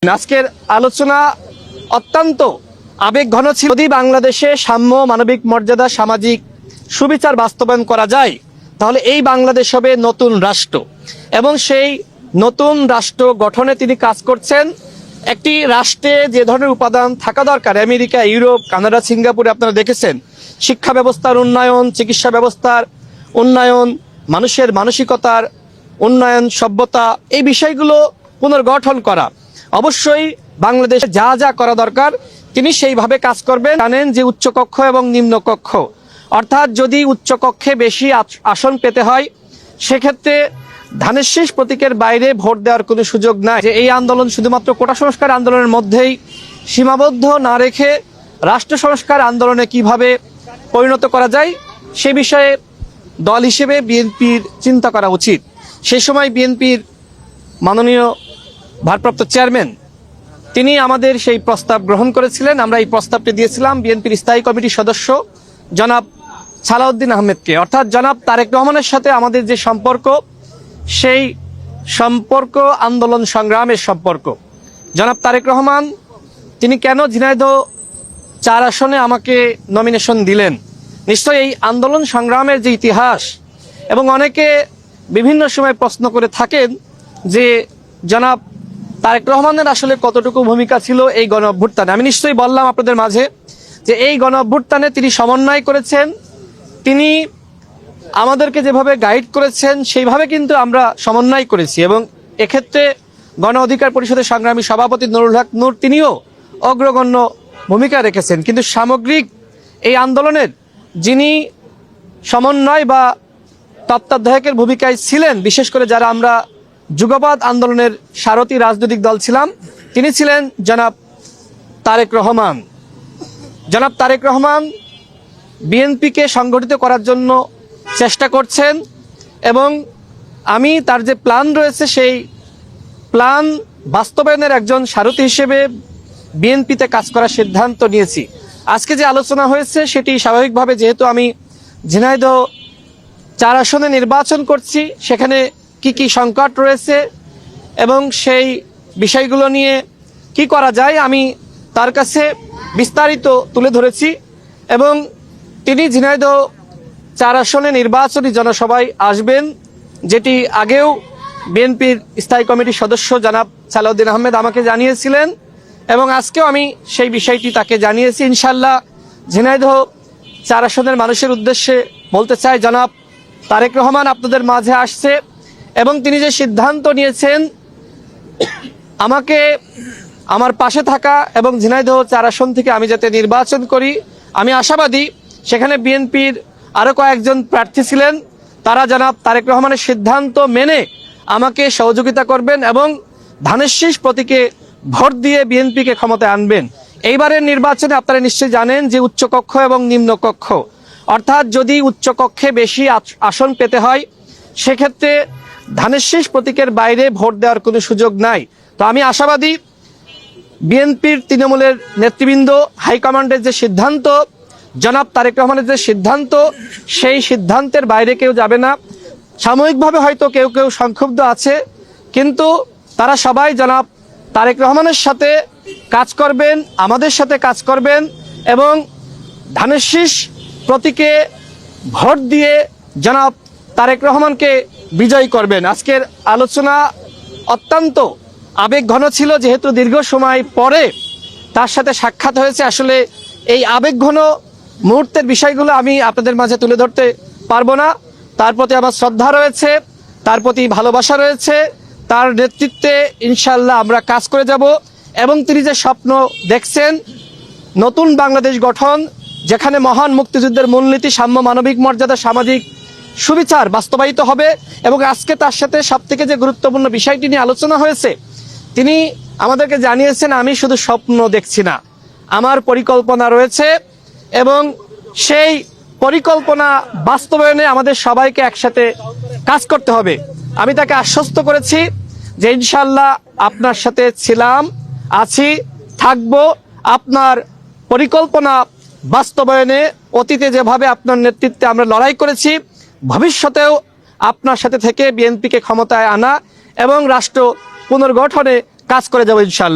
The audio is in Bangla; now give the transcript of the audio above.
আজকের আলোচনা অত্যন্ত আবেগঘন ছিল। যদি বাংলাদেশে সাম্য, মানবিক মর্যাদা, সামাজিক সুবিচার বাস্তবায়ন করা যায় তাহলে এই বাংলাদেশ হবে নতুন রাষ্ট্র, এবং সেই নতুন রাষ্ট্র গঠনে তিনি কাজ করছেন। একটি রাষ্ট্রে যে ধরনের উপাদান থাকা দরকার, আমেরিকা, ইউরোপ, কানাডা, সিঙ্গাপুরে আপনারা দেখেছেন, শিক্ষা ব্যবস্থার উন্নয়ন, চিকিৎসা ব্যবস্থার উন্নয়ন, মানুষের মানসিকতার উন্নয়ন, সভ্যতা, এই বিষয়গুলো পুনর্গঠন করা। অবশ্যই বাংলাদেশে যা যা করা দরকার তিনি সেইভাবে কাজ করবেন। জানেন যে উচ্চকক্ষ এবং নিম্নকক্ষ, অর্থাৎ যদি উচ্চকক্ষে বেশি আসন পেতে হয় সেক্ষেত্রে ধানের শীষ প্রতীকের বাইরে ভোট দেওয়ার কোনো সুযোগ নাই। যে এই আন্দোলন শুধুমাত্র কোটা সংস্কার আন্দোলনের মধ্যেই সীমাবদ্ধ না রেখে রাষ্ট্র সংস্কার আন্দোলনে কিভাবে পরিণত করা যায় সে বিষয়ে দল হিসেবে বিএনপির চিন্তা করা উচিত। সেই সময় বিএনপির মাননীয় ভারপ্রাপ্ত চেয়ারম্যান তিনি আমাদের সেই প্রস্তাব গ্রহণ করেছিলেন। আমরা এই প্রস্তাবটি দিয়েছিলাম বিএনপির স্থায়ী কমিটির সদস্য জনাব সালাউদ্দিন আহমেদকে, অর্থাৎ জনাব তারেক রহমানের সাথে আমাদের যে সম্পর্ক, সেই সম্পর্ক আন্দোলন সংগ্রামের সম্পর্ক। জনাব তারেক রহমান তিনি কেন ঝিনাইদহ 4 আসনে আমাকে নমিনেশন দিলেন? নিশ্চয়ই এই আন্দোলন সংগ্রামের যে ইতিহাস, এবং অনেকে বিভিন্ন সময় প্রশ্ন করে থাকেন যে জনাব তারেক রহমানের আসলে কতটুকু ভূমিকা ছিল এই গণ অভ্যুত্থানে। আমি নিশ্চয়ই বললাম আপনাদের মাঝে যে এই গণ অভ্যুত্থানে তিনি সমন্বয় করেছেন, তিনি আমাদেরকে যেভাবে গাইড করেছেন সেইভাবে কিন্তু আমরা সমন্বয় করেছি, এবং এক্ষেত্রে গণ অধিকার পরিষদের সংগ্রামী সভাপতি নুরুল হক নূর তিনিও অগ্রগণ্য ভূমিকা রেখেছেন। কিন্তু সামগ্রিক এই আন্দোলনের যিনি সমন্বয় বা তত্ত্বাবধায়কের ভূমিকায় ছিলেন, বিশেষ করে যারা আমরা যুগপৎ আন্দোলনের সারথী রাজনৈতিক দল ছিলাম, তিনি ছিলেন জনাব তারেক রহমান। জনাব তারেক রহমান বিএনপিকে সংগঠিত করার জন্য চেষ্টা করছেন, এবং আমি তার যে প্ল্যান রয়েছে সেই প্ল্যান বাস্তবায়নের একজন সারথী হিসেবে বিএনপিতে কাজ করার সিদ্ধান্ত নিয়েছি। আজকে যে আলোচনা হয়েছে সেটি স্বাভাবিকভাবে, যেহেতু আমি ঝিনাইদহ 4 আসনে নির্বাচন করছি, সেখানে কি কি সংকট রয়েছে এবং সেই বিষয়গুলো নিয়ে কি করা যায় আমি তার কাছে বিস্তারিত তুলে ধরেছি, এবং তিনি ঝিনাইদহ 4 আসনে নির্বাচনী জনসভায় আসবেন, যেটি আগেও বিএনপির স্থায়ী কমিটির সদস্য জনাব সালাউদ্দিন আহমেদ আমাকে জানিয়েছিলেন, এবং আজকেও আমি সেই বিষয়টি তাকে জানিয়েছি। ইনশাল্লাহ ঝিনাইদহ 4 আসনের মানুষের উদ্দেশ্যে বলতে চাই, জনাব তারেক রহমান আপনাদের মাঝে আসছে, এবং তিনি যে সিদ্ধান্ত নিয়েছেন আমাকে আমার পাশে থাকা এবং ঝিনাইদহ 4 আসন থেকে আমি যাতে নির্বাচন করি, আমি আশাবাদী সেখানে বিএনপির আরও কয়েকজন প্রার্থী ছিলেন, তারা জনাব তারেক রহমানের সিদ্ধান্ত মেনে আমাকে সহযোগিতা করবেন এবং ধানের শীষ প্রতীকে ভোট দিয়ে বিএনপিকে ক্ষমতায় আনবেন। এইবারের নির্বাচনে আপনারা নিশ্চয়ই জানেন যে উচ্চকক্ষ এবং নিম্নকক্ষ, অর্থাৎ যদি উচ্চকক্ষে বেশি আসন পেতে হয় সেক্ষেত্রে ধানের শীষ প্রতীকের বাইরে ভোট দেওয়ার কোনো সুযোগ নাই। তো আমি আশাবাদী বিএনপির তৃণমূলের নেতৃবৃন্দ, হাইকমান্ডের যে সিদ্ধান্ত, জনাব তারেক রহমানের যে সিদ্ধান্ত, সেই সিদ্ধান্তের বাইরে কেউ যাবে না। সাময়িকভাবে হয়তো কেউ কেউ সংক্ষুব্ধ আছে, কিন্তু তারা সবাই জনাব তারেক রহমানের সাথে কাজ করবেন, আমাদের সাথে কাজ করবেন, এবং ধানের শীষ প্রতীকে ভোট দিয়ে জনাব তারেক রহমানকে বিজয়ী করবেন। আজকের আলোচনা অত্যন্ত আবেগঘন ছিল, যেহেতু দীর্ঘ সময় পরে তার সাথে সাক্ষাৎ হয়েছে। আসলে এই আবেগঘন মুহূর্তের বিষয়গুলো আমি আপনাদের মাঝে তুলে ধরতে পারবো না। তার প্রতি আমার শ্রদ্ধা রয়েছে, তার প্রতি ভালোবাসা রয়েছে, তার নেতৃত্বে ইনশাল্লাহ আমরা কাজ করে যাব, এবং তিনি যে স্বপ্ন দেখছেন নতুন বাংলাদেশ গঠন, যেখানে মহান মুক্তিযুদ্ধের মূলনীতি সাম্য, মানবিক মর্যাদা, সামাজিক সুবিচার বাস্তবায়িত হবে। এবং আজকে তার সাথে সবথেকে যে গুরুত্বপূর্ণ বিষয়টি নিয়ে আলোচনা হয়েছে, তিনি আমাদেরকে জানিয়েছেন আমি শুধু স্বপ্ন দেখছি না, আমার পরিকল্পনা রয়েছে, এবং সেই পরিকল্পনা বাস্তবায়নে আমাদের সবাইকে একসাথে কাজ করতে হবে। আমি তাকে আশ্বস্ত করেছি যে ইনশাল্লাহ আপনার সাথে ছিলাম, আছি, থাকব। আপনার পরিকল্পনা বাস্তবায়নে অতীতে যেভাবে আপনার নেতৃত্বে আমরা লড়াই করেছি, ভবিষ্যতেও আপনার সাথে থেকে বিএনপিকে ক্ষমতায় আনা এবং রাষ্ট্র পুনর্গঠনে কাজ করে যাব ইনশাআল্লাহ।